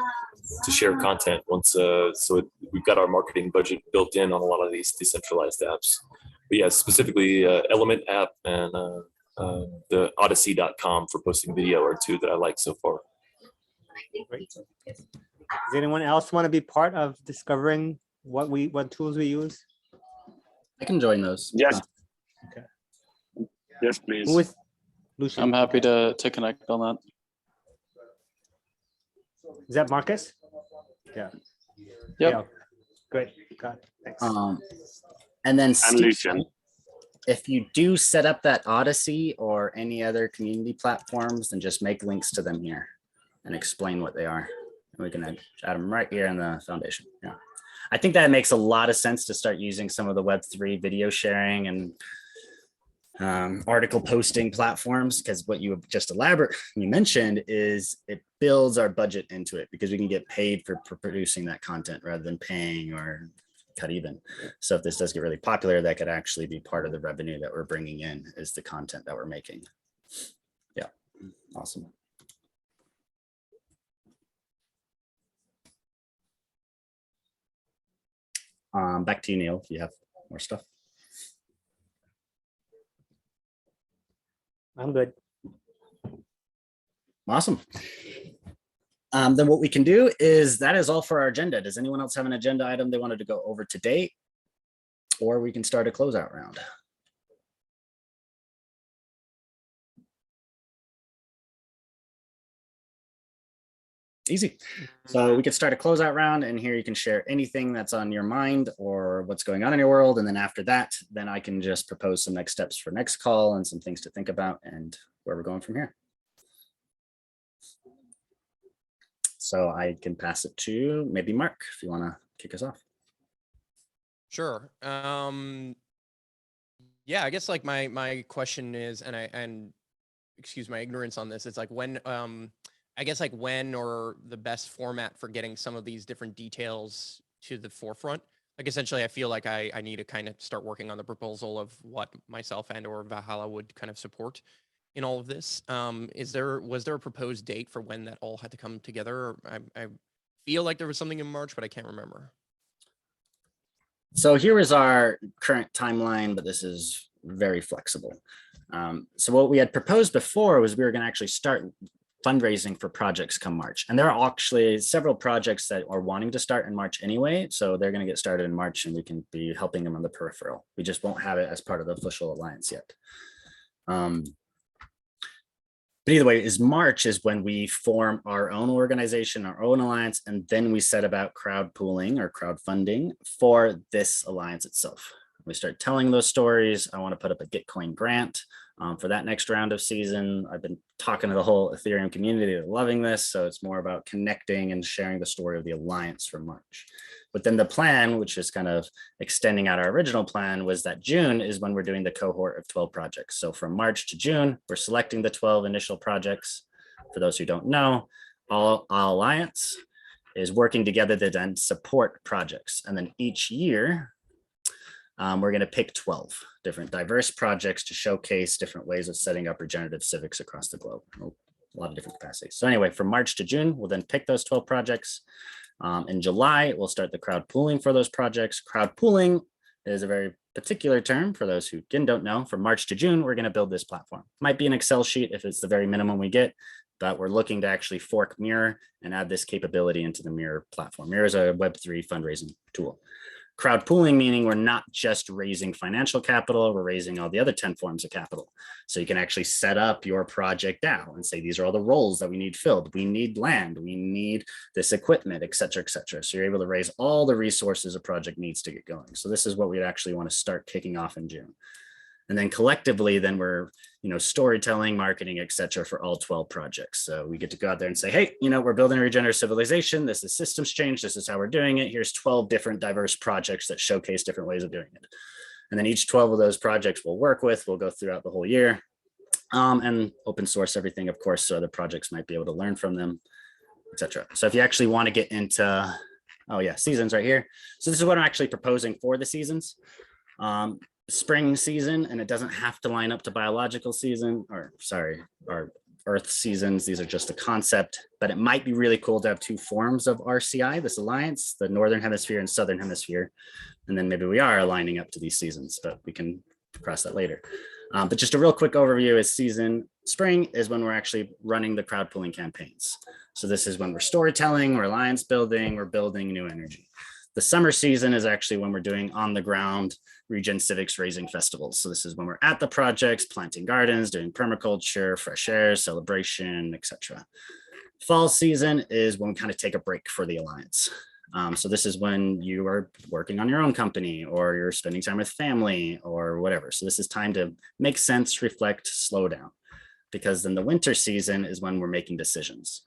to share content once. We've got our marketing budget built in on a lot of these decentralized apps. But yeah, specifically Element app and the odyssey.com for posting video are two that I like so far. Great. Does anyone else want to be part of discovering what tools we use? I can join those. Yes. Okay. Yes, please. Who is Lucien? I'm happy to connect on that. Is that Marcus? Yeah. Yep. Yeah. Great. Got it. Thanks. And then And Lucien. if you do set up that Odyssey or any other community platforms, then just make links to them here and explain what they are. And we can add them right here in the foundation. Yeah. I think that makes a lot of sense to start using some of the Web3 video sharing and article posting platforms, because what you just mentioned is it builds our budget into it, because we can get paid for producing that content rather than paying or cut even. So if this does get really popular, that could actually be part of the revenue that we're bringing in, is the content that we're making. Yeah, awesome. Back to you, Neil, if you have more stuff. I'm good. Awesome. Then what we can do is that is all for our agenda. Does anyone else have an agenda item they wanted to go over today? Or we can start a closeout round. Easy. So we could start a closeout round, and here you can share anything that's on your mind or what's going on in your world. And then after that, then I can just propose some next steps for next call and some things to think about and where we're going from here. So I can pass it to maybe Marc, if you want to kick us off. Sure. Yeah, I guess like my question is, and excuse my ignorance on this, it's like when I guess like when or the best format for getting some of these different details to the forefront. Like essentially, I feel like I need to kind of start working on the proposal of what myself and or Valhalla would kind of support in all of this. Was there a proposed date for when that all had to come together? I feel like there was something in March, but I can't remember. So here is our current timeline, but this is very flexible. So what we had proposed before was we were going to actually start fundraising for projects come March. And there are actually several projects that are wanting to start in March anyway. So they're going to get started in March, and we can be helping them on the peripheral. We just won't have it as part of the official alliance yet. But either way, March is when we form our own organization, our own alliance, and then we set about crowd pooling or crowdfunding for this alliance itself. We start telling those stories. I want to put up a Gitcoin grant for that next round of season. I've been talking to the whole Ethereum community. They're loving this. So it's more about connecting and sharing the story of the alliance for March. But then the plan, which is kind of extending out our original plan, was that June is when we're doing the cohort of 12 projects. So from March to June, we're selecting the 12 initial projects. For those who don't know, our alliance is working together to then support projects. And then each year, we're going to pick 12 different diverse projects to showcase different ways of setting up regenerative civics across the globe. A lot of different capacities. So anyway, from March to June, we'll then pick those 12 projects. In July, we'll start the crowd pooling for those projects. Crowd pooling is a very particular term, for those who again don't know, from March to June, we're going to build this platform. Might be an Excel sheet if it's the very minimum we get, but we're looking to actually fork Mirror and add this capability into the Mirror platform. Mirror is a Web3 fundraising tool. Crowd pooling, meaning we're not just raising financial capital, we're raising all the other 10 forms of capital. So you can actually set up your project now and say, these are all the roles that we need filled. We need land, we need this equipment, et cetera, et cetera. So you're able to raise all the resources a project needs to get going. So this is what we'd actually want to start kicking off in June. And then collectively, then we're, storytelling, marketing, et cetera, for all 12 projects. So we get to go out there and say, hey, we're building a regenerative civilization. This is systems change. This is how we're doing it. Here's 12 different diverse projects that showcase different ways of doing it. And then each 12 of those projects we'll work with, we'll go throughout the whole year, and open source everything, of course, so other projects might be able to learn from them, et cetera. So if you actually want to get into, seasons right here. So this is what I'm actually proposing for the seasons. Spring season, and it doesn't have to line up to biological season, or Earth seasons. These are just a concept, but it might be really cool to have two forms of RCI, this alliance, the Northern Hemisphere and Southern Hemisphere. And then maybe we are aligning up to these seasons, but we can cross that later. But just a real quick overview is spring is when we're actually running the crowd pooling campaigns. So this is when we're storytelling, we're alliance building, we're building new energy. The summer season is actually when we're doing on the ground Regen Civics raising festivals. So this is when we're at the projects, planting gardens, doing permaculture, fresh air, celebration, etc. Fall season is when we kind of take a break for the alliance. So this is when you are working on your own company, or you're spending time with family or whatever. So this is time to make sense, reflect, slow down, because then the winter season is when we're making decisions.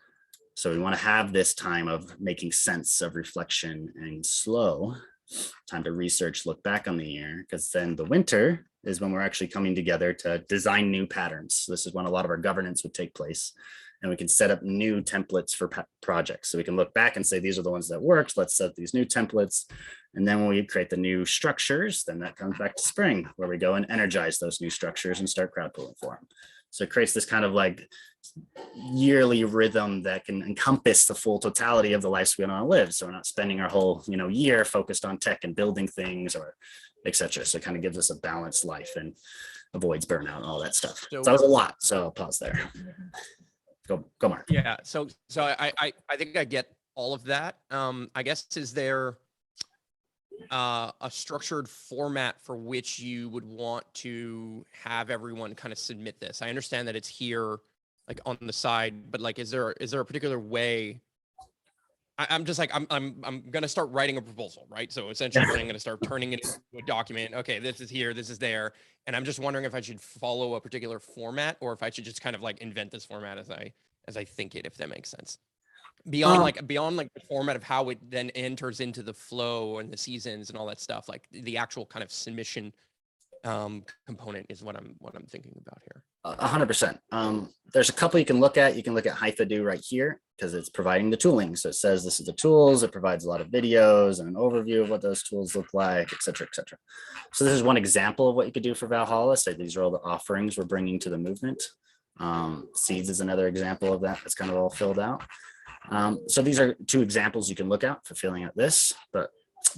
So we want to have this time of making sense, of reflection and slow time to research, look back on the year, because then the winter is when we're actually coming together to design new patterns. So this is when a lot of our governance would take place, and we can set up new templates for projects. So we can look back and say, these are the ones that worked. Let's set these new templates. And then when we create the new structures, then that comes back to spring, where we go and energize those new structures and start crowd pooling for them. So it creates this kind of like yearly rhythm that can encompass the full totality of the lives we want to live. So we're not spending our whole year focused on tech and building things, or etc. So it kind of gives us a balanced life and avoids burnout and all that stuff. So that was a lot. So I'll pause there. Go Marc. Yeah. So I think I get all of that. I guess, is there a structured format for which you would want to have everyone kind of submit this? I understand that it's here, like on the side, but like, is there a particular way? I'm gonna start writing a proposal, right? So essentially, I'm gonna start turning it into a document. Okay, this is here, this is there, and I'm just wondering if I should follow a particular format, or if I should just kind of like invent this format as I think it, if that makes sense. Beyond the format of how it then enters into the flow and the seasons and all that stuff, like the actual kind of submission component is what I'm thinking about here. 100%. There's a couple you can look at. You can look at HiFiDo right here, because it's providing the tooling. So it says this is the tools. It provides a lot of videos and an overview of what those tools look like, et cetera, et cetera. So this is one example of what you could do for Valhalla. So these are all the offerings we're bringing to the movement. Seeds is another example of that. That's kind of all filled out. So these are two examples you can look at for filling out this, but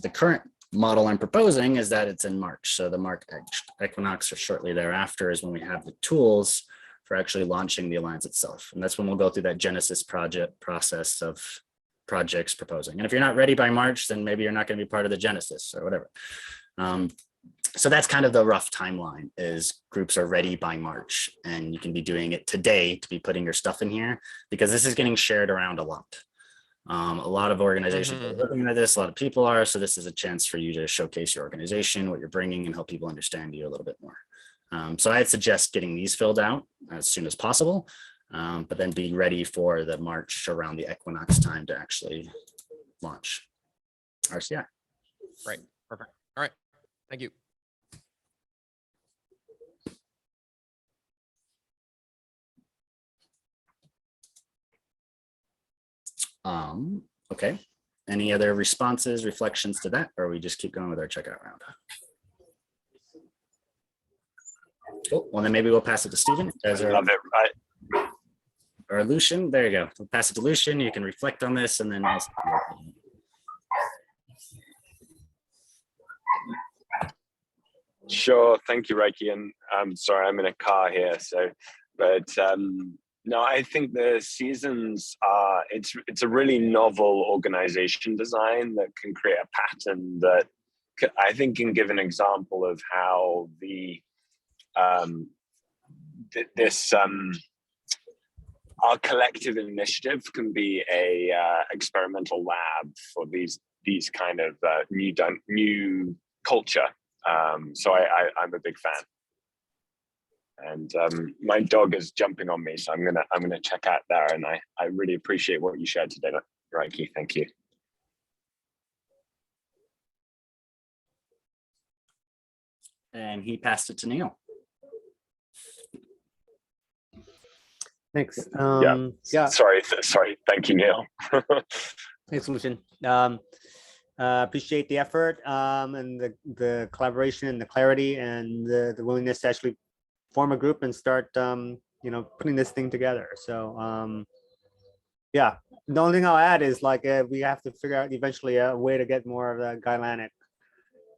the current model I'm proposing is that it's in March. So the March equinox, or shortly thereafter, is when we have the tools for actually launching the alliance itself. And that's when we'll go through that Genesis project process of projects proposing. And if you're not ready by March, then maybe you're not going to be part of the Genesis or whatever. So that's kind of the rough timeline, is groups are ready by March, and you can be doing it today to be putting your stuff in here, because this is getting shared around a lot. A lot of organizations are looking at this, a lot of people are, so this is a chance for you to showcase your organization, what you're bringing, and help people understand you a little bit more. So I'd suggest getting these filled out as soon as possible, but then be ready for the March around the equinox time to actually launch RCI. Right, perfect. All right, thank you. Okay, any other responses, reflections to that, or we just keep going with our checkout round? Cool. Well, then maybe we'll pass it to Stephen. Or Lucien, there you go. We'll pass it to Lucien. You can reflect on this, and then also. Sure. Thank you, Rieki. And I'm sorry, I'm in a car here. So, but no, I think the seasons are, it's a really novel organization design that can create a pattern that I think can give an example of how our collective initiative can be a experimental lab for these kind of new culture. So I'm a big fan. And my dog is jumping on me, so I'm gonna check out there. And I really appreciate what you shared today, Rieki. Thank you. And he passed it to Neil. Thanks. Yeah. Sorry. Thank you, Neil. Thanks, Lucien. Appreciate the effort and the collaboration and the clarity and the willingness to actually form a group and start putting this thing together. So yeah, the only thing I'll add is like we have to figure out eventually a way to get more of the Guylanic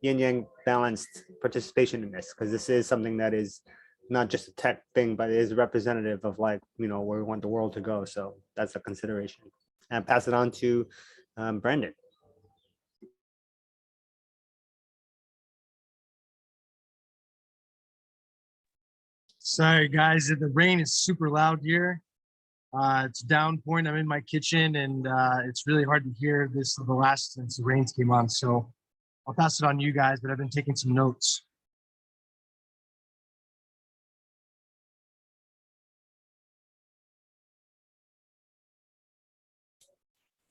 yin-yang balanced participation in this, because this is something that is not just a tech thing, but it is representative of like, where we want the world to go. So that's a consideration. And pass it on to Brandon. Sorry, guys, the rain is super loud here. It's downpouring. I'm in my kitchen, and it's really hard to hear the last since the rains came on. So I'll pass it on to you guys, but I've been taking some notes.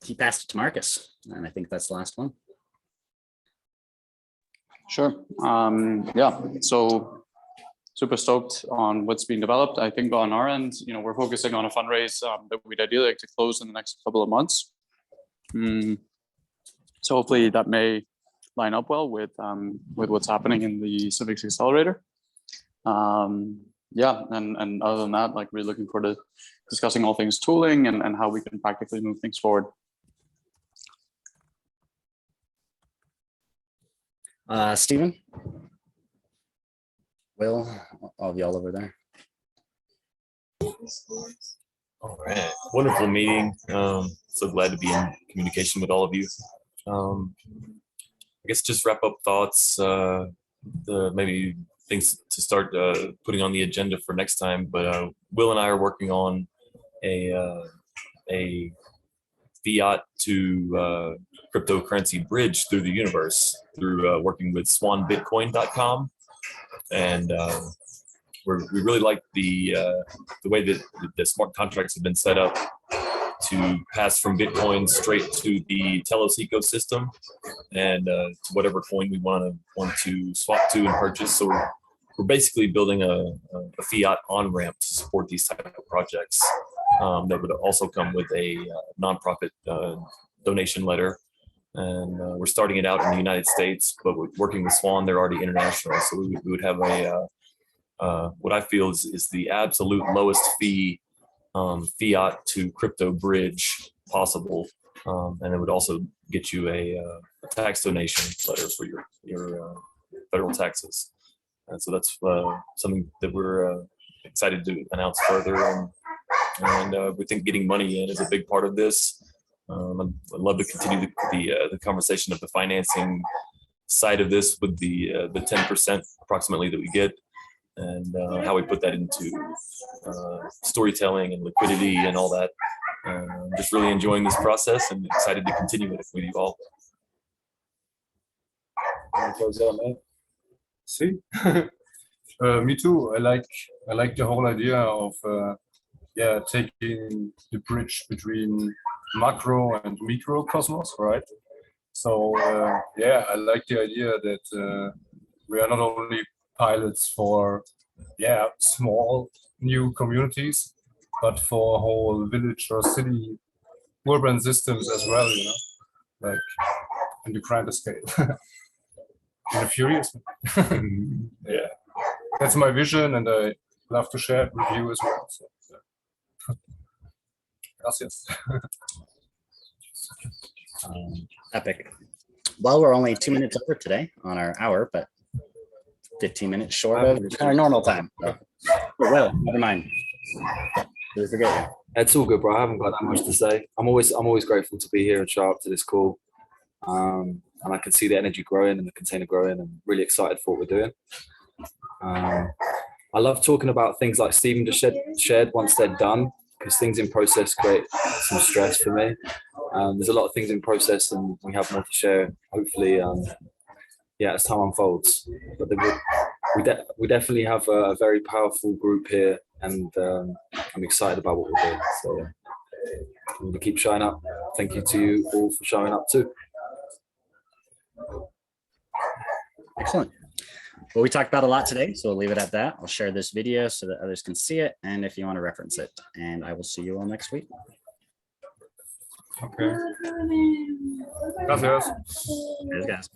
He passed it to Marcus, and I think that's the last one. Sure. Yeah. So super stoked on what's being developed. I think on our end, we're focusing on a fundraise that we'd ideally like to close in the next couple of months. So hopefully that may line up well with what's happening in the Civics Accelerator. Yeah, and other than that, like, we're looking forward to discussing all things tooling and how we can practically move things forward. Stephen? Will, all of y'all over there. All right, wonderful meeting. So glad to be in communication with all of you. I guess just wrap up thoughts, maybe things to start putting on the agenda for next time. But Will and I are working on a fiat to cryptocurrency bridge through the universe through working with swanbitcoin.com. And we really like the way that the smart contracts have been set up to pass from Bitcoin straight to the Telos ecosystem and to whatever coin we want to swap to and purchase. So we're basically building a fiat on-ramp to support these type of projects that would also come with a nonprofit donation letter. And we're starting it out in the United States, but we're working with Swan, they're already international. So we would have what I feel is the absolute lowest fee fiat to crypto bridge possible. And it would also get you a tax donation letter for your federal taxes. And so that's something that we're excited to announce further. And we think getting money in is a big part of this. I'd love to continue the conversation of the financing side of this with the 10% approximately that we get, and how we put that into storytelling and liquidity and all that. I'm just really enjoying this process and excited to continue it with you all. Close out, man. See, me too. I like the whole idea of taking the bridge between macro and microcosmos, right? So I like the idea that we are not only pilots for small new communities, but for whole village or city urban systems as well, like in the grander scale. In a furious yeah, that's my vision, and I love to share it with you as well. So, gracias. Epic. Well, we're only 2 minutes over today on our hour, but 15 minutes short of our normal time. So, well, never mind. Did I forget you? It's all good, bro. I haven't got that much to say. I'm always grateful to be here and show up to this call. And I can see the energy growing and the container growing. I'm really excited for what we're doing. I love talking about things like Stephen just shared once they're done, because things in process create some stress for me. There's a lot of things in process and we have more to share, hopefully, as time unfolds. But we definitely have a very powerful group here, and I'm excited about what we're doing. So I'm going to keep showing up. Thank you to you all for showing up too. Excellent. Well, we talked about a lot today, so we'll leave it at that. I'll share this video so that others can see it, and if you want to reference it, and I will see you all next week. Okay. Gracias. Cheers, guys.